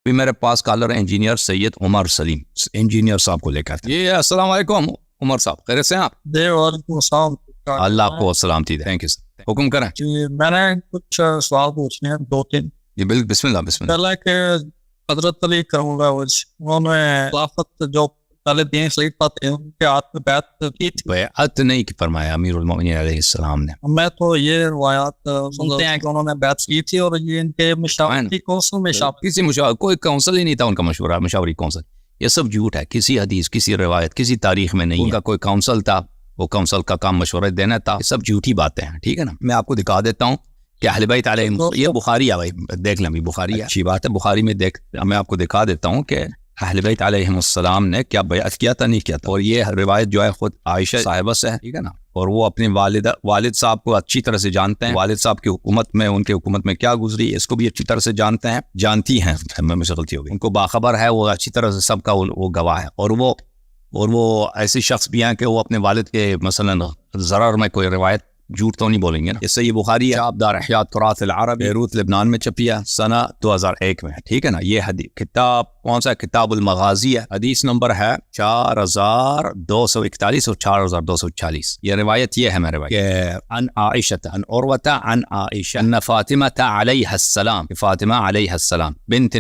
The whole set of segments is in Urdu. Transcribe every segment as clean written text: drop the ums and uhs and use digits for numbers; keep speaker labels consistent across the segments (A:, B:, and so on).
A: بھی میرے پاس کالر انجینئر سید عمر سلیم انجینئر صاحب کو لے کر جی السلام علیکم عمر صاحب، خیریت سے ہیں آپ؟
B: جی وعلیکم السلام.
A: اللہ کو سلامتی دے. تھینک یو سر، حکم کریں.
B: جی میں نے کچھ سوال پوچھنے ہیں 2-3.
A: جی بالکل، بسم اللہ بسم اللہ.
B: پہلا کہ حضرت علی کرم اللہ وجہ انہوں نے خلافت جو پہلے دین خلیفہ تھے ان کے ہاتھ میں بیعت کی تھی.
A: بیعت نہیں فرمایا امیر المومنین علیہ السلام نے.
B: میں تو یہ روایات سنتے ہیں کہ انہوں نے بیعت کی تھی اور یہ ان کے مشاورتی کونسل میں شامل.
A: کسی کوئی کونسل ہی نہیں تھا ان کا مشاوری کونسل. یہ سب جھوٹ ہے. کسی حدیث، کسی روایت، کسی تاریخ میں نہیں. ان کا کوئی کونسل تھا، وہ کونسل کا کام مشورہ دینا تھا. یہ سب جھوٹی باتیں ہیں. ٹھیک ہے نا. میں آپ کو دکھا دیتا ہوں کہ اہل بیت علیہ، یہ بخاری ہے بھائی، دیکھ لیں. بخاری ہے، اچھی بات ہے. بخاری میں میں آپ کو دکھا دیتا ہوں کہ اہل بیت علیہ السلام نے کیا بیعت کیا تھا، نہیں کیا تھا. اور یہ روایت جو ہے خود عائشہ صاحبہ سے ہے. ٹھیک ہے نا. اور وہ اپنے والد صاحب کو اچھی طرح سے جانتے ہیں. والد صاحب کی حکومت میں، ان کی حکومت میں کیا گزری اس کو بھی اچھی طرح سے جانتے ہیں، جانتی ہیں. مجھ سے غلطی ہو گئی. ان کو باخبر ہے، وہ اچھی طرح سے سب کا وہ گواہ ہے. اور وہ ایسی شخص بھی ہیں کہ وہ اپنے والد کے مثلا ضرر میں کوئی روایت جھوٹ تو نہیں بولیں گے نا. اس سے یہ بخاری ہے، دار احیاء تراث العرب، بیروت لبنان میں چھپی ہے، سنہ 2001 میں. ٹھیک ہے نا. یہ حدیث کتاب کون سا؟ کتاب المغازی ہے. حدیث نمبر ہے 4241 اور 4240. یہ روایت یہ ہے میرے بھائی کہ عن عائشہ عن عروہ عن عائشہ ان فاطمہ علیہ السلام، فاطمہ علیہ السلام بنت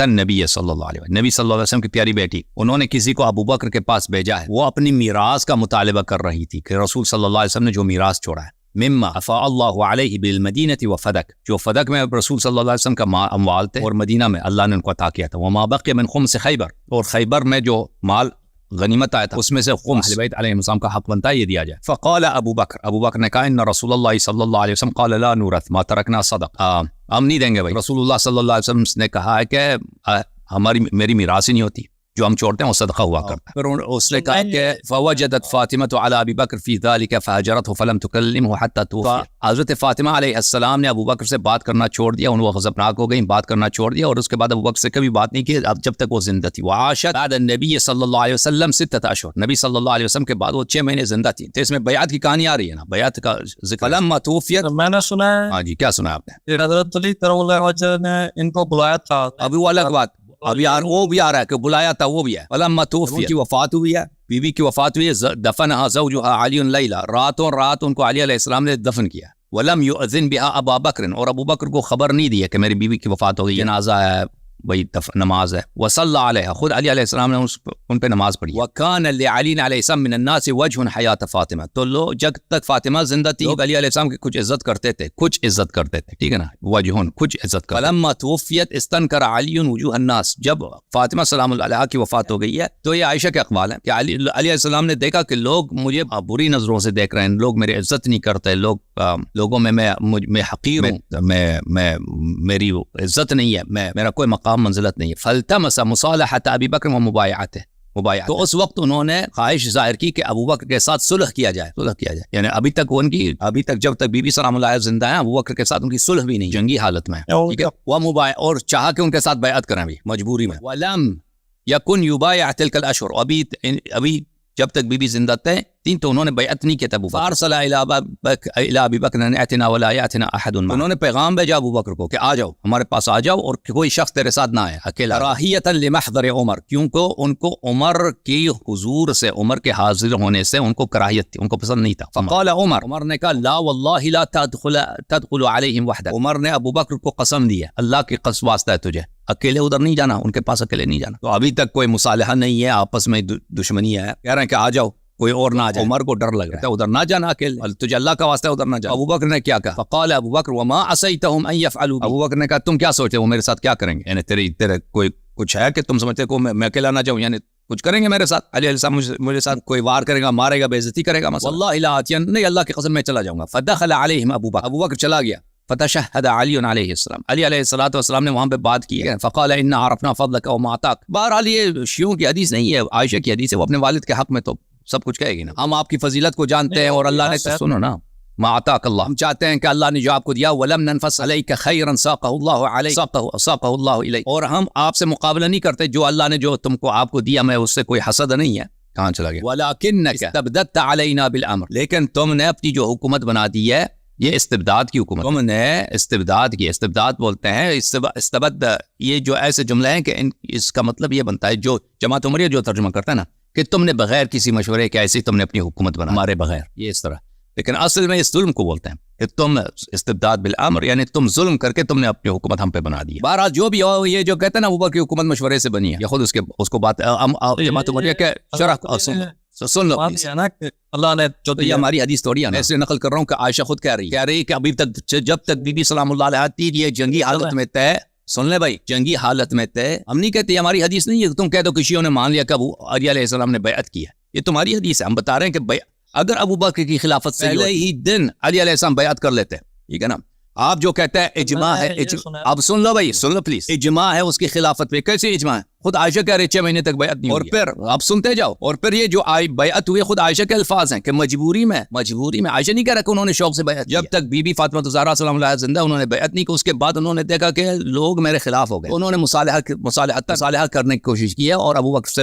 A: النبی صلی اللہ علیہ وسلم، نبی صلی اللہ علیہ وسلم کی پیاری بیٹی، انہوں نے کسی کو ابو بکر کے پاس بھیجا ہے. وہ اپنی میراث کا مطالبہ کر رہی تھی کہ رسول صلی اللہ علیہ وسلم نے جو میراث چھوڑا ہے، مما افاء اللہ علیہ بالمدینہ وفدک، جو فدک میں رسول صلی اللہ علیہ وسلم کا اموال تھے اور مدینہ میں اللہ نے ان کو عطا کیا تھا. وما بقی من خمس خیبر، اور خیبر میں جو مال غنیمت آیا تھا اس میں سے خمس اہل بیت علیہ السلام کا حق بنتا ہے، یہ دیا جائے. فقال ابو بکر نے کہا ان رسول اللہ صلی اللہ علیہ وسلم قال لا نورث ما ترکنا صدق، ہم نہیں دیں گے بھائی. رسول اللہ صلی اللہ علیہ وسلم نے کہا ہے کہ میری میراث ہی نہیں ہوتی، جو ہم چھوڑتے ہیں وہ صدقہ ہوا کرتا ہے. پھر اس نے کہا کہ فوجدت فاطمہ علی ابی بکر فی ذلک فہجرته فلم تکلمه حتى توفی. حضرت فاطمہ علیہ السلام نے ابو بکر سے بات کرنا چھوڑ دیا، ان وہ غضبناک ہو گئیں، بات کرنا چھوڑ دیا، اور اس کے بعد ابو بکر سے کبھی بات نہیں کی اب جب تک وہ زندہ تھی. وعاشت بعد النبی صلی اللہ علیہ وسلم 6 اشہر، نبی صلی اللہ علیہ وسلم کے بعد وہ 6 مہینے زندہ تھی. تو اس میں بیعت کی کہانی آ رہی ہے نا، بیعت کا ذکر. فلما توفیت،
B: میں نے سنا ہے،
A: ہاں جی کیا سنا آپ نے؟
B: کہ حضرت علی کرم اللہ وجہ نے ان کو بلایا تھا.
A: ابھی وہ الگ بات، ابھی وہ بھی آ رہا ہے کہ بلایا تھا، وہ بھی ہے. فلما توفیت، کی وفات ہوئی ہے، بیوی کی وفات ہوئی ہے. دفنها زوجها علی لیلا، راتوں رات ان کو علی علیہ السلام نے دفن کیا. ولم یؤذن بها ابا بکر، اور ابو بکر کو خبر نہیں دی ہے کہ میری بیوی کی وفات ہو گئی، جنازہ ہے، وہی نماز ہے. وصلی علیہ، خود علی علیہ السلام نے ان پہ نماز پڑھی. وکان لعلی علیہ السلام من الناس وجه حیات فاطمہ، تو لوگ جب تک فاطمہ زندہ تھی لوگ علی علیہ السلام کی کچھ عزت کرتے تھے، ٹھیک ہے نا. وجہ کچھ عزت کرتے. فلما توفیت استنکر علی وجوہ الناس، جب فاطمہ سلام اللہ علیہا کی وفات ہو گئی ہے تو یہ عائشہ کے اقوال ہیں کہ علی علیہ السلام نے دیکھا کہ لوگ مجھے بری نظروں سے دیکھ رہے ہیں، لوگ میری عزت نہیں کرتے، لوگوں میں میں حقیر ہوں، میں میری عزت نہیں ہے، میرا کوئی مقام منزلت نہیں ہے. فالتمس مصالحۃ ابی بکر و مبایعته، تو اس وقت انہوں نے خواہش ظاہر کی کہ ابو بکر کے ساتھ صلح کیا جائے. یعنی ابھی تک جب تک بی بی سلام اللہ علیہ زندہ ہیں ابو بکر کے ساتھ ان کی صلح بھی نہیں، جنگی حالت میں. ٹھیک ہے. وہ مبایع، اور چاہا کہ ان کے ساتھ بیعت کریں بھی مجبوری میں. ولم یکن یبایع تلک الاشہر، ابھی جب تک بی بی زندہ تھے تو انہوں نے بیعت نہیں کیا تھا ابو بکر. فارسل الی ابی بکر ان اتنا ولا یاتنا احد، انہوں نے پیغام بھیجا ابو بکر کو کہ آ جاؤ، ہمارے پاس آ جاؤ، اور کوئی شخص تیرے ساتھ نہ آئے اکیلا. راہیتا لمحضر عمر، کیونکہ ان کو عمر کی حضور سے، عمر کے حاضر ہونے سے ان کو کراہیت تھی، ان کو پسند نہیں تھا. فقال عمر نے کہا لا واللہ لا تدخل علیہم وحدہ، عمر نے ابو بکر کو قسم دی ہے، اللہ کی قسم واسطہ ہے تجھے اکیلے ادھر نہیں جانا، ان کے پاس اکیلے نہیں جانا. تو ابھی تک کوئی مصالحہ نہیں ہے، آپس میں دشمنی ہے، کہہ رہے ہیں کہ آ جاؤ، کوئی اور نہ آ جائے. عمر کو ڈر لگ رہا ہے ادھر نہ جانا اکیلے، تجھے اللہ کا واسطہ ادھر نہ جانا. ابو بکر نے کیا کہا؟ فقال ابو بکر وما عصیتهم ان يفعلوا، ابو بکر نے کہا تم کیا سوچتے ہو میرے ساتھ کیا کریں گے؟ یعنی تیرے کوئی کچھ ہے کہ تم سمجھتے ہو میں اکیلا نہ جاؤں، یعنی کچھ کریں گے میرے ساتھ؟ علی علیہ السلام مجھے ساتھ کوئی وار کرے گا، مارے گا، بے عزتی کرے گا؟ واللہ لا آتین، نہیں اللہ کی قسم میں چلا جاؤں گا. فدخل علیہم ابو بکر چلا گیا. فتشہد علی علیہ السلام، علی علیہ السلام نے وہاں پہ بات کی ہے. فقال انا عرفنا فضلک وما اعطاک. بہرحال یہ شیعوں کی حدیث نہیں ہے، عائشہ کی حدیث ہے، وہ اپنے والد کے حق میں تو سب کچھ کہے گی نا. ہم آپ کی فضیلت کو جانتے ہیں، اور اللہ نے تو سنو نا، ما اعطاک اللہ، ہم چاہتے ہیں کہ اللہ نے جو آپ کو دیا، ولم ننفس علیک خیرا ساقہ اللہ الیک، اور ہم آپ سے مقابلہ نہیں کرتے، جو اللہ نے جو تم کو آپ کو دیا میں اس سے کوئی حسد نہیں ہے. کہاں چلا گیا؟ ولکنک استبددت علینا بالامر، لیکن تم نے اپنی جو حکومت بنا دی ہے یہ استبداد کی حکومت. تم نے استبداد کی. استبداد بولتے ہیں استبد. یہ جو ایسے جملے ہیں کہ اس کا مطلب یہ بنتا ہے, جو جماعت عمریہ جو ترجمہ کرتا ہے نا, کہ تم نے بغیر کسی مشورے کے ایسی تم نے اپنی حکومت بنا, ہمارے بغیر, یہ اس طرح. لیکن اصل میں اس ظلم کو بولتے ہیں کہ تم استبداد بالامر, یعنی تم ظلم کر کے تم نے اپنی حکومت ہم پہ بنا دی. بہرحال جو بھی ہو, یہ جو کہتے ہیں نا ابو بکر کی حکومت مشورے سے بنی ہے, یہ خود اس کو بات جماعت عمریہ کے شرح سن لو.
B: اللہ نے جو
A: یہ ہماری حدیث تھوڑی ہے, میں ایسے نقل کر رہا ہوں کہ عائشہ خود کہہ رہی کہ ابھی تک جب تک بی بی سلام اللہ علیہا تھی یہ جنگی حالت میں تھے. سن لے بھائی, جنگی حالت میں تھے. ہم نہیں کہتے, ہماری حدیث نہیں ہے. تم کہہ دو کہ شیعوں نے مان لیا کہ ابو علی علیہ السلام نے بیعت کی ہے, یہ تمہاری حدیث ہے. ہم بتا رہے ہیں کہ اگر ابو بکر کی خلافت سے پہلے ہی دن علی علیہ السلام بیعت کر لیتے, ٹھیک ہے نا. آپ جو کہتے ہیں اجماع ہے, اب سن لو بھائی, سن لو پلیز. اجماع ہے اس کی خلافت پہ. کیسے اجماع ہے؟ خود عائشہ کہہ رہے 6 مہینے تک بیعت نہیں, اور پھر آپ سنتے جاؤ. اور پھر یہ جو بیعت ہوئی خود عائشہ کے الفاظ ہیں کہ مجبوری میں عائشہ نہیں کہہ رہا کہ انہوں نے شوق سے بیعت. جب تک بی بی فاطمہ الزہرا سلام اللہ زندہ انہوں نے بیعت نہیں کی. اس کے بعد انہوں نے دیکھا کہ لوگ میرے خلاف ہو گئے, انہوں نے مصالحہ کرنے کی کوشش کی ہے اور ابو بکر سے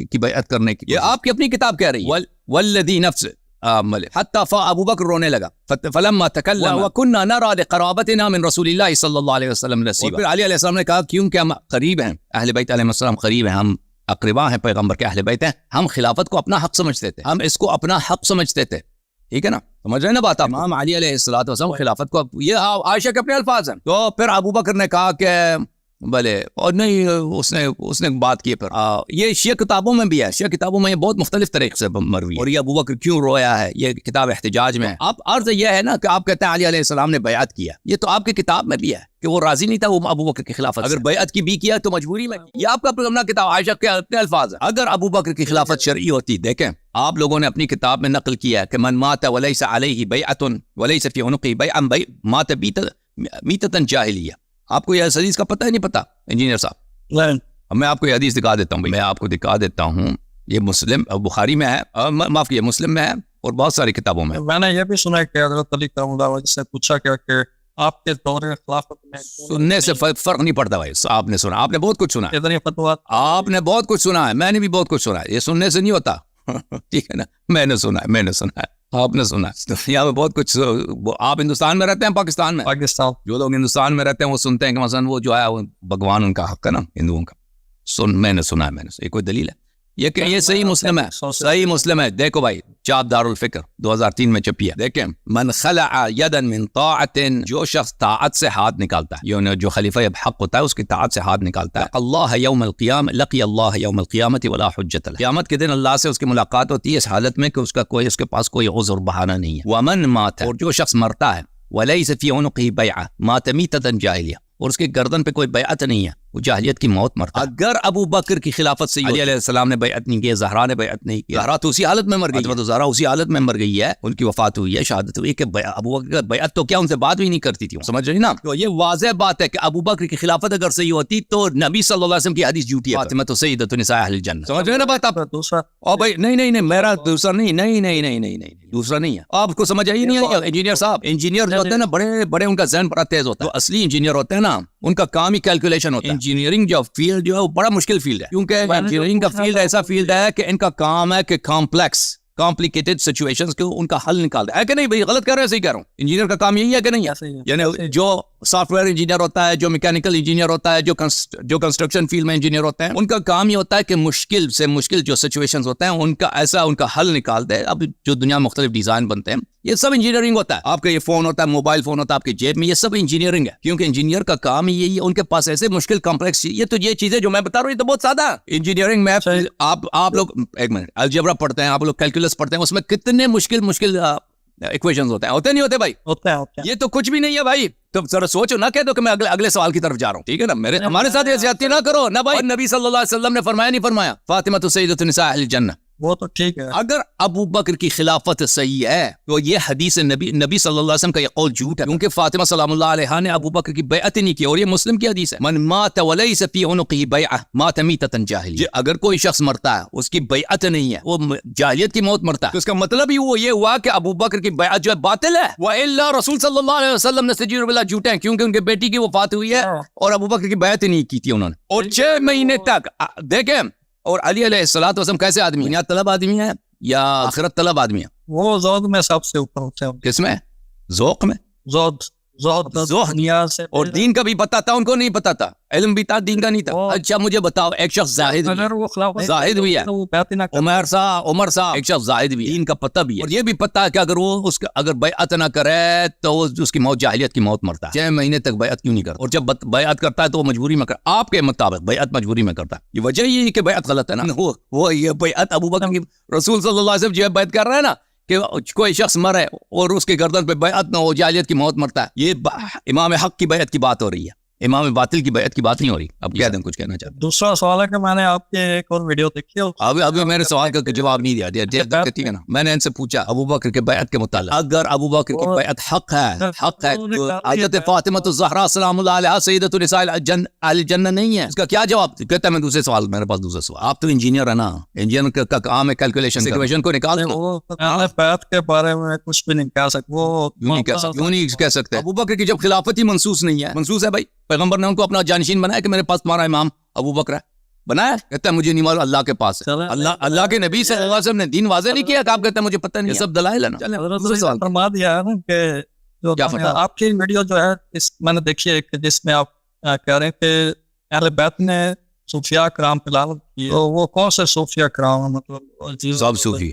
A: کی بیعت کرنے کی. یہ آپ کی اپنی کتاب کہہ رہی ہے. والذی نفس حتی ابو بکر رونے لگا. فلما تکلم وکنا نرى لقرابتنا من رسول اللہ صلی اللہ علیہ وسلم نصیبا. اور پھر علی علیہ السلام نے کہا کیونکہ ہم قریب ہیں, اہل بیت علیہ السلام قریب ہیں, ہم اقربا ہیں پیغمبر کے, اہل بیت ہیں, ہم خلافت کو اپنا حق سمجھتے تھے, ہم اس کو اپنا حق سمجھتے تھے. ٹھیک ہے نا, سمجھ رہے نا بات. امام علی علیہ السلام خلافت کو, یہ عائشہ کے اپنے الفاظ ہیں. تو پھر ابو بکر نے کہا کہ بھلے, اور نہیں اس نے بات کی. پھر یہ شیعہ کتابوں میں بھی ہے, شیعہ کتابوں میں یہ بہت مختلف طریقے سے مروی ہے. اور یہ ابو بکر کیوں رویا ہے, یہ کتاب احتجاج میں ہے. اب عرض یہ ہے نا کہ آپ کہتے ہیں علی علیہ السلام نے بیعت کیا, یہ تو آپ کی کتاب میں بھی ہے کہ وہ راضی نہیں تھا وہ ابو بکر کی خلافت. اگر بیعت کی بھی کیا تو مجبوری میں, یہ آپ کا اپنا کتاب عائشہ کے اپنے الفاظ ہیں. اگر ابو بکر کی خلافت شرعی ہوتی, دیکھیں آپ لوگوں نے اپنی کتاب میں نقل کیا ہے کہ من مات ولیس علیہ بیعۃ ولیس فی عنقہ بیعۃ مات میتۃ جاہلیہ. آپ کو یہ حدیث کا پتہ ہے نہیں پتہ انجینئر صاحب؟ میں آپ کو یہ حدیث دکھا دیتا ہوں. میں آپ کو دکھا دیتا ہوں, یہ مسلم بخاری میں ہے, معاف کیجیے مسلم میں ہے, اور بہت ساری کتابوں میں.
B: میں نے یہ بھی سنا ہے کہ حضرت علی کرم اللہ وجہ سے پوچھا کہ آپ کے دور خلافت میں
A: سننے سے فرق نہیں پڑتا بھائی. آپ نے سنا, آپ نے بہت کچھ سنا ہے, آپ نے بہت کچھ سنا ہے, میں نے بھی بہت کچھ سنا ہے. یہ سننے سے نہیں ہوتا, ٹھیک ہے نا. میں نے سنا ہے, آپ نے سنا ہے. یہاں پہ بہت کچھ. آپ ہندوستان میں رہتے ہیں پاکستان میں؟
B: پاکستان.
A: جو لوگ ہندوستان میں رہتے ہیں وہ سنتے ہیں کہ مثلا وہ جو ہے وہ بھگوان ان کا حق ہے نا ہندوؤں کا. میں نے سنا ہے, یہ کوئی دلیل ہے یہ کہ یہ صحیح مسلم ہے, صحیح مسلم ہے. دیکھو بھائی, چاپ دار الفکر 2003 میں چھپی ہے. دیکھیں, من خلع یدا من طاعت, جو شخص طاعت سے ہاتھ نکالتا ہے, جو خلیفہ حق ہوتا ہے اس کی طاعت سے ہاتھ نکالتا ہے, اللہ یوم القیامہ لقی اللہ یوم القیامۃ ولا حجت له. قیامت کے دن اللہ سے اس کی ملاقات ہوتی ہے اس حالت میں کہ اس کے پاس کوئی عذر بہانہ نہیں ہے. ومن مات, اور جو شخص مرتا ہے, ولیس فی عنقہ بیعۃ مات میتۃ جاہلیہ, اور اس کے گردن پہ کوئی بیعت نہیں ہے, وہ جاہلیت کی موت مرتا ہے. اگر ابو بکر کی خلافت سے علی علیہ السلام نے بیعت نہیں کی, زہرا نے بیعت نہیں کی, زہرا تو اسی حالت میں مر گئی, تو زہرا اسی حالت میں مر گئی ہے, ان کی وفات ہوئی ہے, شہادت ہوئی کہ ابو بکر بیعت تو کیا ان سے بات بھی نہیں کرتی تھی, سمجھ رہی نا. تو یہ واضح بات ہے کہ ابو بکر کی خلافت اگر صحیح ہوتی تو نبی صلی اللہ علیہ وسلم کی حدیث جھوٹی ہے, فاطمہ سیدۃ نساء اہل الجنہ. سمجھ رہے نا بات آپ؟
B: دوسرا
A: او بھائی نہیں میرا دوسرا نہیں دوسرا نہیں ہے. آپ کو سمجھ آئی نہیں آئی انجینئر صاحب؟ انجینئر جو ہوتے ہیں نا بڑے ان کا ذہن بڑا تیز ہوتا ہے. اصلی انجینئر ہوتے ہیں نا ان کا کام ہی کیلکولیشن ہوتا ہے. انجینئرنگ جو فیلڈ جو ہے وہ بڑا مشکل فیلڈ ہے, کیونکہ انجینئرنگ کا فیلڈ ایسا فیلڈ ہے کہ ان کا کام ہے کہ کمپلیکیٹڈ سچویشنز کے ان کا حل نکالتا ہے کہ نہیں بھائی؟ غلط کر رہے ہیں, صحیح کہہ رہا ہوں. انجینئر کا کام یہی ہے کہ نہیں؟ یعنی جو سافٹ ویئر انجینئر ہوتا ہے, جو میکینیکل انجینئر ہوتا ہے, جو کنسٹرکشن فیلڈ میں انجینئر ہوتے ہیں, ان کا کام یہ ہوتا ہے کہ مشکل سے مشکل جو سچویشنز ہوتے ہیں ان کا حل نکالتے ہیں. اب جو دنیا میں مختلف ڈیزائن بنتے ہیں یہ سب انجینئرنگ ہوتا ہے. آپ کا یہ فون ہوتا ہے, موبائل فون ہوتا ہے آپ کی جیب میں, یہ سب انجینئرنگ ہے, کیونکہ انجینئر کا کام ہی یہی ہے. ان کے پاس ایسے مشکل کمپلیکس, یہ چیزیں جو میں بتا رہا ہوں یہ تو بہت سادہ ہے. انجینئرنگ میں آپ لوگ ایک منٹ الجبرا پڑھتے ہیں, آپ لوگ کیلکولس پڑھتے ہیں, اس میں کتنے مشکل ایکویشنز ہوتے ہیں نہیں ہوتے بھائی؟ ہوتا ہے. یہ تو کچھ بھی نہیں ہے بھائی. تو ذرا سوچو, نہ کہہ دو کہ میں اگلے سوال کی طرف جا رہا ہوں, ٹھیک ہے نا. ہمارے ساتھ یہ زیادتی نہ کرو نا بھائی. نبی صلی اللہ علیہ وسلم نے فرمایا نہیں فرمایا فاطمہ سیدۃ نساء اہل الجنہ؟
B: وہ تو ٹھیک ہے.
A: اگر ابو بکر کی خلافت صحیح ہے تو یہ حدیث نبی صلی اللہ علیہ وسلم کا یہ قول جھوٹ ہے, کیونکہ فاطمہ سلام اللہ علیہا نے ابو بکر کی بیعت نہیں کی, اور یہ مسلم کی حدیث ہے. من مات ولیس فی عنقہ بیعۃ مات میتۃ جاہلیہ. اگر کوئی شخص مرتا ہے اس کی بیعت نہیں ہے, وہ جاہلیت کی موت مرتا ہے, تو اس کا مطلب ہی وہ یہ ہوا کہ ابو بکر کی بیعت جو ہے باطل ہے. والا رسول صلی اللہ علیہ وسلم نے سجیر باللہ جھوٹے ہیں, کیونکہ ان کے بیٹی کی وفات ہوئی ہے اور ابو بکر کی بیعت نہیں کی تھی انہوں نے, اور 6 مہینے تک. دیکھیں, اور علی علیہ الصلوۃ والسلام کیسے آدمی, دنیا طلب آدمی ہے یا آخرت طلب آدمی ہے؟
B: وہ زہد میں سب سے اوپر ہوتے ہیں.
A: کس میں؟ ذوق میں
B: زہد دنیا سے
A: اور دین کا بھی پتا تھا ان کو نہیں پتا تھا علم بھی تھا دین کا نہیں تھا اچھا مجھے بتاؤ ایک شخص زاہد بھی ہے عمر صاحب ایک شخص زاہد بھی دین کا پتہ بھی ہے اور یہ بھی پتا ہے کہ اگر وہ اس کا اگر بیعت نہ کرے تو اس کی موت جاہلیت کی موت مرتا ہے 6 مہینے تک بیعت کیوں نہیں کرتا اور جب بیعت کرتا ہے تو وہ مجبوری میں کرتا آپ کے مطابق بیعت مجبوری میں کرتا ہے یہ وجہ یہ ہے کہ بیعت غلط ہے نا وہ یہ بیعت ابو بکر کی رسول صلی اللہ علیہ وسلم جو بیعت کر رہا ہے نا کہ کوئی شخص مرے اور اس کے گردن پہ بیعت نہ ہو جاہلیت کی موت مرتا ہے یہ امام حق کی بیعت کی بات ہو رہی ہے امام باطل کی بیعت کی بات نہیں ہو رہی اب کیا دیں کچھ کہنا چاہتے
B: دوسرا سوال ہے کہ میں نے آپ کے ایک اور ویڈیو دیکھی
A: ابھی میرے سوال کا جواب نہیں دیا ٹھیک ہے نا میں نے ان سے پوچھا ابو بکر کے بیعت کے متعلق اگر ابو بکر کی بیعت حق ہے حضرت فاطمہ الزہرا سلام اللہ علیہا سیدۃ النساء الجنہ نہیں ہے اس کا کیا جواب کہتا ہے میں دوسرے سوال میرے پاس دوسرا سوال آپ تو انجینئر ہے نا انجینئر کا کام ہے کیلکولیشن کو نکالیں
B: بیعت کے بارے میں کچھ بھی نہیں کہہ سکتے وہ
A: کیوں نہیں کہہ سکتے ابو بکر کی جب خلافت ہی منسوس نہیں ہے منسوس ہے بھائی پیغمبر نے ان کو اپنا جانشین بنایا کہ میرے پاس تمہارا امام ابو بکر ہے بنایا کہتا ہے مجھے نہیں معلوم اللہ کے پاس ہے اللہ کے نبی صلی اللہ علیہ وسلم نے دین واضح نہیں کیا کہ آپ کہتے ہیں مجے پتہ نہیں یہ سب دلائل ہے نا
B: فرما دیا ہے نا کہ جو آپ کی ویڈیو جو ہے اس میں نے دیکھی ہے کہ جس میں آپ کہہ رہے ہیں کہ اہل بیت نے صوفیاء کرام پہ لعنت کی تو وہ کون سے صوفیاء کرام مطلب
A: سب صوفی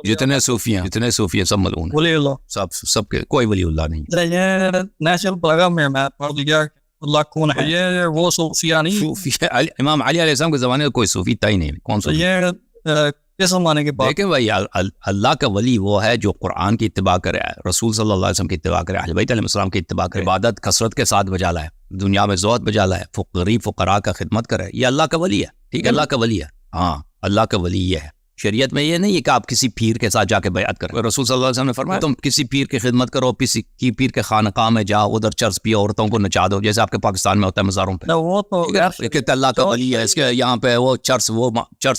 A: جتنے صوفی ہیں سب ملعون
B: ولی اللہ
A: سب کے کوئی ولی اللہ نہیں
B: یہ نیشنل پروگرام میں پڑھ لیا اللہ کون ہے یہ وہ صوفیاء نہیں
A: صوفی امام علی علیہ السلام کے زمانے میں کوئی صوفی تھا ہی نہیں کون سا
B: یہ کس زمانے کے بعد
A: دیکھیں بھائی اللہ کا ولی وہ ہے جو قرآن کی اتباع کرے رسول صلی اللہ علیہ وسلم کی اتباع کرے اہل بیت علیہ السلام کی اتباع کرے عبادت کثرت کے ساتھ بجا لائے دنیا میں زہد بجا لائے غریب فقراء کا خدمت کرے یہ اللہ کا ولی ہے ٹھیک ہے اللہ کا ولی ہے ہاں اللہ کا ولی یہ ہے شریعت میں یہ نہیں ہے کہ آپ کسی پیر کے ساتھ جا کے بیعت کریں رسول صلی اللہ علیہ وسلم نے فرمایا تم کسی پیر کی خدمت کرو کسی کی پیر کے خانقاہ میں جاؤ ادھر چرس پیو عورتوں کو نچا دو جیسے آپ کے پاکستان میں ہوتا ہے مزاروں پہ
B: وہ تو
A: کہتے اللہ کا ولی ہے اس کے یہاں پہ وہ چرس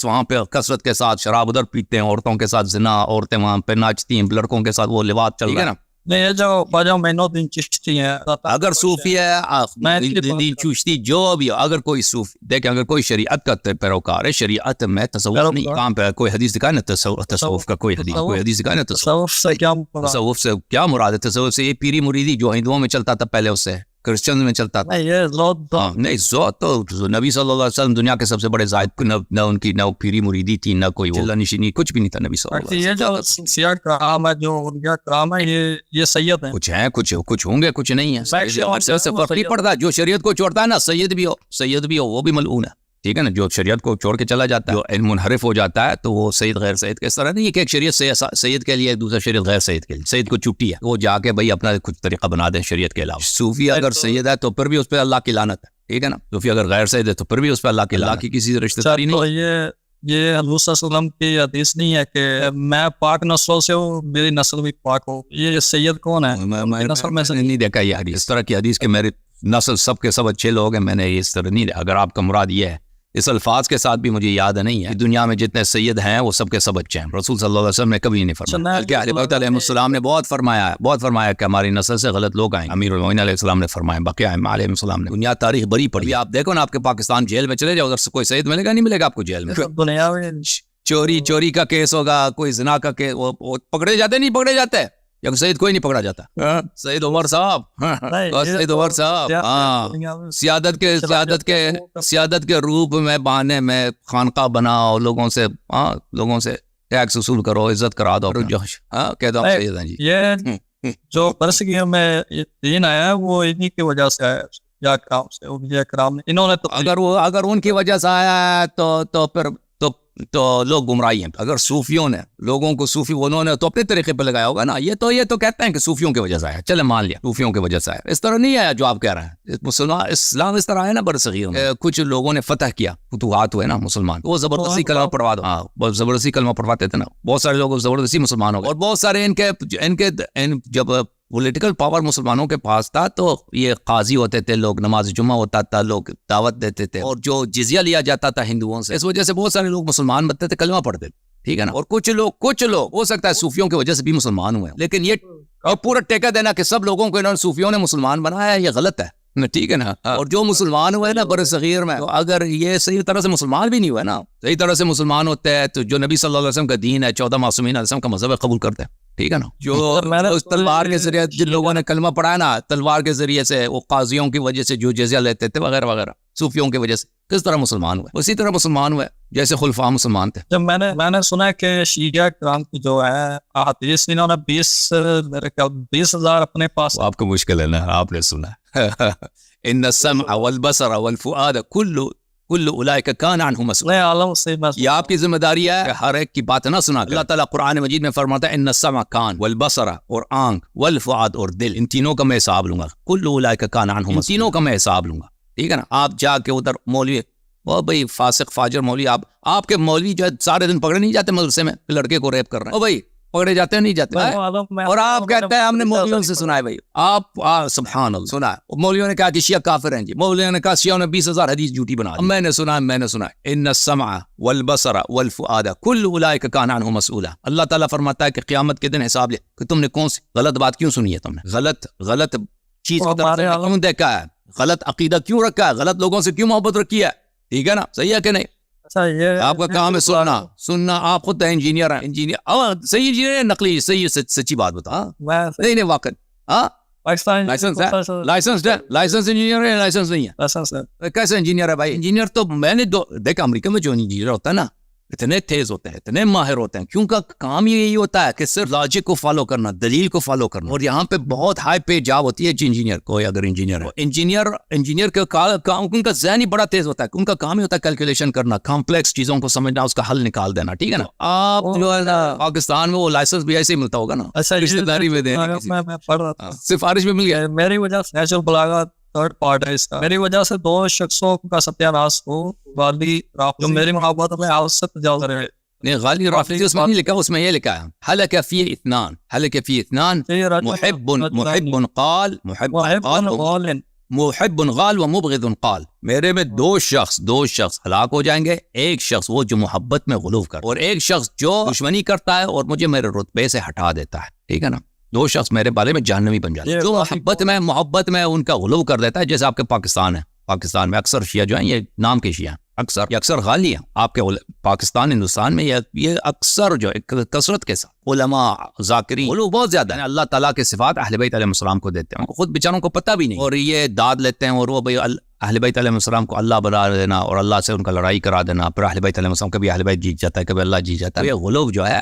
A: وہاں پہ کثرت کے ساتھ شراب ادھر پیتے ہیں عورتوں کے ساتھ زنا عورتیں وہاں پہ ناچتی ہیں لڑکوں کے ساتھ وہ لواط چل رہا ہے نا
B: نہیں یہ جو خواجہ معین چشتی ہیں
A: اگر صوفی ہے چشتی جو بھی اگر کوئی صوفی دیکھیں اگر کوئی شریعت کا پیروکار ہے شریعت میں تصوف نہیں کام پہ کوئی حدیث دکھائے نا تصوف کا کوئی حدیث دکھائے نا
B: تصوف
A: سے کیا مراد ہے تصوف سے یہ پیری مریدی جو ہندوؤں میں چلتا تھا پہلے اس سے کرسچن میں چلتا تھا نہیں زہد تو نبی صلی اللہ علیہ وسلم دنیا کے سب سے بڑے زاہد نہ ان کی نہ پیری مریدی تھی نہ کوئی چلہ نشینی کچھ بھی نہیں تھا نبی صلی اللہ علیہ وسلم
B: یہ جو سیاہ کرام ہے جو ان کا کرام ہے یہ سید ہیں
A: کچھ ہیں کچھ ہوں گے کچھ نہیں ہے سے فرق نہیں پڑتا جو شریعت کو چھوڑتا ہے نا سید بھی ہو وہ بھی ملعون ہے ٹھیک ہے نا جو شریعت کو چھوڑ کے چلا جاتا ہے جو علم منحرف ہو جاتا ہے تو وہ سید غیر سید کے اس طرح نہیں ہے کہ ایک شریعت سید کے لیے دوسرا شریعت غیر سید کے لیے سید کو چھٹی ہے وہ جا کے بھائی اپنا کچھ طریقہ بنا دیں شریعت کے علاوہ صوفی اگر سید ہے تو پھر بھی اس پہ اللہ کی لعنت ہے ٹھیک ہے نا صوفی اگر غیر سید ہے تو پھر بھی اس پہ اللہ کی کسی رشتہ داری نہیں
B: یہ حضور صلی اللہ علیہ وسلم کی حدیث نہیں ہے کہ میں پاک نسلوں سے ہوں میری نسل بھی پاک ہو یہ سید کون ہے
A: نسل میں سے نہیں دیکھا یہ حدیث اس طرح کی حدیث کہ میری نسل سب کے سب اچھے لوگ ہیں میں نے اس طرح نہیں اگر آپ کا مراد یہ ہے اس الفاظ کے ساتھ بھی مجھے یاد نہیں ہے دنیا میں جتنے سید ہیں وہ سب کے سب اچھے ہیں رسول صلی اللہ علیہ وسلم نے کبھی نہیں فرمایا کہ اہل بیت علیہ السلام نے بہت فرمایا کہ ہماری نسل سے غلط لوگ آئیں امیر المومنین علیہ السلام نے فرمایا بقیہ علیہ السلام نے دنیا تاریخ بڑی پڑھی آپ دیکھو نا آپ کے پاکستان جیل میں چلے جاؤ ادھر سے کوئی سید ملے گا نہیں ملے گا آپ کو جیل میں چوری کا کیس ہوگا کوئی زنا کا کیس وہ پکڑے جاتے نہیں پکڑے جاتے یا سید کوئی نہیں پکڑا جاتا سید عمر صاحب ہاں سیادت کے روپ میں بہانے میں خانقاہ بناؤ لوگوں سے ٹیکس وصول کرو عزت کرا دو کہتا ہوں سید ہیں جی
B: یہ جو برسگیوں میں دین آیا ہے وہ انہی کی وجہ سے آیا یا کرام سے کرام نے انہوں نے
A: اگر ان کی وجہ سے آیا ہے تو پھر تو لوگ گمراہی ہیں اگر صوفیوں نے لوگوں کو انہوں نے تو اپنے طریقے پہ لگایا ہوگا نا یہ تو کہتے ہیں کہ صوفیوں کی وجہ سے آیا چلے مان لیا صوفیوں کی وجہ سے آیا اس طرح نہیں آیا جو آپ کہہ رہے ہیں اسلام اس طرح آیا نا برصغیر میں کچھ لوگوں نے فتح کیا فتوحات ہوئے نا مسلمان وہ زبردستی کلمہ پڑھوا دو بہت زبردستی کلمہ پڑھواتے تھے نا بہت سارے لوگ زبردستی مسلمان ہو گئے اور بہت سارے ان کے جب پولیٹیکل پاور مسلمانوں کے پاس تھا تو یہ قاضی ہوتے تھے لوگ نماز جمعہ ہوتا تھا لوگ دعوت دیتے تھے اور جو جزیہ لیا جاتا تھا ہندوؤں سے اس وجہ سے بہت سارے لوگ مسلمان بنتے تھے کلمہ پڑھتے تھے ٹھیک ہے نا اور کچھ لوگ ہو سکتا ہے صوفیوں کی وجہ سے بھی مسلمان ہوئے لیکن یہ پورا ٹیکہ دینا کہ سب لوگوں کو انہوں نے صوفیوں نے مسلمان بنایا ہے یہ غلط ہے ٹھیک ہے نا. اور جو مسلمان ہوئے نا بر صغیر میں, تو اگر یہ صحیح طرح سے مسلمان بھی نہیں ہوئے نا, صحیح طرح سے مسلمان ہوتے ہیں تو جو نبی صلی اللہ علیہ وسلم کا دین ہے, 14 معصومین علیہ السلام کا مذہب قبول کرتے ہیں. ٹھیک ہے نا. جو اس تلوار کے ذریعے جن لوگوں نے کلمہ پڑھا ہے نا, تلوار کے ذریعے سے, وہ قاضیوں کی وجہ سے جو جزیہ لیتے تھے وغیرہ وغیرہ, صوفیوں کی وجہ سے کس طرح مسلمان ہوئے, اسی طرح مسلمان ہوئے جیسے خلفاء مسلمان تھے.
B: جب میں نے سنا ہے کہ شیعہ کرام کی جو ہے احادیث, انہوں نے 20,000 اپنے پاس.
A: آپ کو مشکل ہے نا, آپ نے سنا ان السمع والبصر والفؤاد كل اولئک کان عنہ مسئولا. یہ آپ کی ذمہ داری ہے کہ ہر ایک کی بات نہ سنا. اللہ تعالیٰ قرآن مجید میں فرماتا ہے ان السمع کان والبصر اور آنکھ والفؤاد اور دل, ان تینوں کا میں حساب لوں گا. کل اولئک کان عنہ مسئولا, ان تینوں کا میں حساب لوں گا. ٹھیک ہے نا. آپ جا کے ادھر مولوی, وہ بھائی فاسق فاجر مولوی, آپ کے مولوی جو ہے سارے دن پکڑے نہیں جاتے مدرسے میں لڑکے کو ریپ کر رہے ہیں, بھائی پکڑے جاتے ہیں نہیں جاتے, اور آپ کہتے ہیں ہم نے مولویوں سے سنا ہے. بھائی آپ سبحان اللہ سنا ہے, مولویوں نے کہا کہ شیعہ کافر ہیں جی, مولویوں نے کہا شیعوں نے 20,000 حدیث جھوٹی بنا دی. میں نے سنا ان السمع والبصر والفؤاد کل اولئک کان عنہ مسئولا. اللہ تعالیٰ فرماتا ہے کہ قیامت کے دن حساب لے کہ تم نے کون سی غلط بات کیوں سنی ہے, تم نے غلط چیز کیوں دیکھا ہے, غلط عقیدہ کیوں رکھا ہے, غلط لوگوں سے کیوں محبت رکھی ہے. ٹھیک ہے نا, صحیح ہے کہ نہیں. آپ کا کام ہے سننا. آپ خود انجینئر ہیں, انجینئر صحیح انجینئر ہے, نقلی صحیح سچی بات بتا. نہیں واقع لائسنس انجینئر ہے, لائسنس نہیں ہے. کیسے انجینئر ہے بھائی؟ انجینئر تو میں نے دیکھا امریکہ میں جو انجینئر ہوتا ہے نا, اتنے تیز ہوتے ہیں, اتنے ماہر ہوتے ہیں, کیونکہ کام یہی ہوتا ہے کہ صرف لاجک کو فالو کرنا, دلیل کو فالو کرنا. اور یہاں پہ بہت ہائی پے جاب ہوتی ہے انجینئر کو. اگر انجینئر ہے, انجینئر کا کام, ان کا ذہن ہی بڑا تیز ہوتا ہے, ان کا کام ہی ہوتا ہے کیلکولیشن کرنا, کمپلیکس چیزوں کو سمجھنا, اس کا حل نکال دینا. ٹھیک ہے نا. آپ جو ہے نا پاکستان میں وہ لائسنس بھی ایسے ہی ملتا ہوگا نا, رشتہ داری میں دیں,
B: میں پڑھ رہا تھا,
A: سفارش میں مل گیا.
B: میری وجہ سے نیچرل بلاغت تھرڈ پارٹ ہے اس کا, میری وجہ سے 2 شخصوں کا ستیہ ناش ہو. غالی جو میری محبت میں آپ سے تجاوز کرے.
A: نہیں, غالی رافضی اس میں نہیں لکھا, اس میں یہ لکھا ہے حلق فی اثنان محب قال محب غال و مبغض قال. میرے میں 2 شخص ہلاک ہو جائیں گے. ایک شخص وہ جو محبت میں غلو کر, اور ایک شخص جو دشمنی کرتا ہے اور مجھے میرے رتبے سے ہٹا دیتا ہے. ٹھیک ہے نا. 2 شخص میرے بارے میں جہنمی بن جاتے ہیں, جو محبت میں ان کا غلو کر دیتا ہے. جیسے آپ کے پاکستان ہے, پاکستان میں اکثر شیعہ جو ہیں یہ نام کے شیعہ اکثر غالی ہیں. آپ کے پاکستان ہندوستان میں یہ اکثر جو کثرت کے ساتھ علماء ذاکرین غلو بہت زیادہ ہیں. اللہ تعالیٰ کے صفات اہل بیت علیہ السلام کو دیتے ہیں, خود بیچاروں کو پتہ بھی نہیں, اور یہ داد لیتے ہیں. اور وہ بھائی اہل بیت علیہ السلام کو اللہ بنا دینا اور اللہ سے ان کا لڑائی کرا دینا. پھر اہل بیت علیہ السلام کبھی اہل بیت جیت جاتا ہے, کبھی اللہ جیت جاتا ہے. یہ غلو جو ہے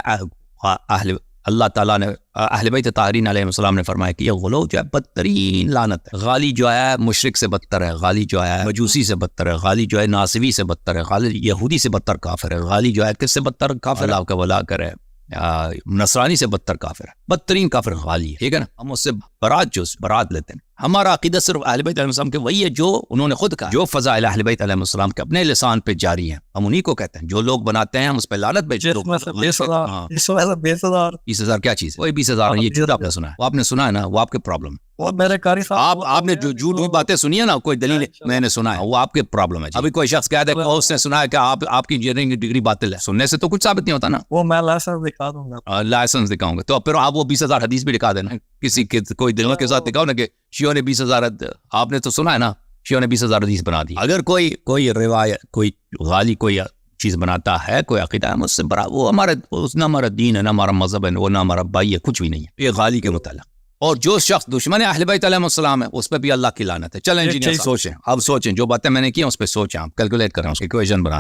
A: اللہ تعالیٰ نے اہل بیت طاہرین علیہ السلام نے فرمایا کہ یہ غلو جو ہے بدترین لعنت ہے. غالی جو ہے مشرک سے بدتر ہے, غالی جو ہے مجوسی سے بدتر ہے, غالی جو ہے ناصبی سے بدتر ہے, غالی یہودی سے بدتر کافر ہے, غالی جو ہے کس سے بدتر کافر, اللہ کا ولا کرے, نصرانی سے بدتر کافر ہے, بدترین کافر غالی ہے. ٹھیک ہے نا. ہم اس سے برات لیتے ہیں. ہمارا عقیدہ صرف اہل بیت علیہ السلام کے وہی ہے جو انہوں نے خود کہا, جو فضائل اہل بیت علیہ السلام کے اپنے لسان پہ جاری ہیں, ہم انہی کو کہتے ہیں. جو لوگ بناتے ہیں ہم اس پہ لعنت بھیجتے ہیں. 20,000 کیا چیز ہے؟ وہی 20,000 یہ جھوٹ آپ نے سنا ہے, وہ آپ نے سنا ہے نا, وہ آپ کے پرابلم.
B: وہ میرے قاری صاحب
A: آپ نے جو جھوٹ باتیں سنی ہے نا, کوئی دلیل میں نے سنا ہے, وہ آپ کے پرابلم ہے. ابھی کوئی شخص کہہ دے کہ اس نے سنا ہے کہ آپ کی انجینئرنگ کی ڈگری باطل ہے, سننے سے تو کچھ ثابت نہیں ہوتا نا.
B: وہ میں لائسنس دکھا دوں گا,
A: لائسنس دکھاؤں گا تو پھر آپ وہ 20,000 حدیث بھی دکھا دینا. کسی کے کوئی دلوں کے ساتھ دکھاؤ نا کہ شیعوں نے 20,000, آپ نے تو سنا ہے نا شیعوں نے 20,000 حدیث بنا دی. اگر کوئی روایت, کوئی غالی کوئی چیز بناتا ہے, کوئی عقیدہ ہے مجھ سے برا, وہ نہ ہمارا دین ہے, نہ ہمارا مذہب ہے, وہ نہ ہمارا بھائی ہے, کچھ بھی نہیں ہے. یہ غالی کے متعلق. اور جو شخص دشمن اہل بیت علیہ السلام ہے اس پہ بھی اللہ کی لعنت ہے. چلیں انجینئر سوچیں, اب سوچیں جو باتیں میں نے کی ہیں اس پہ سوچیں, آپ کیلکولیٹ کریں, اس کی ایکویشن بنا.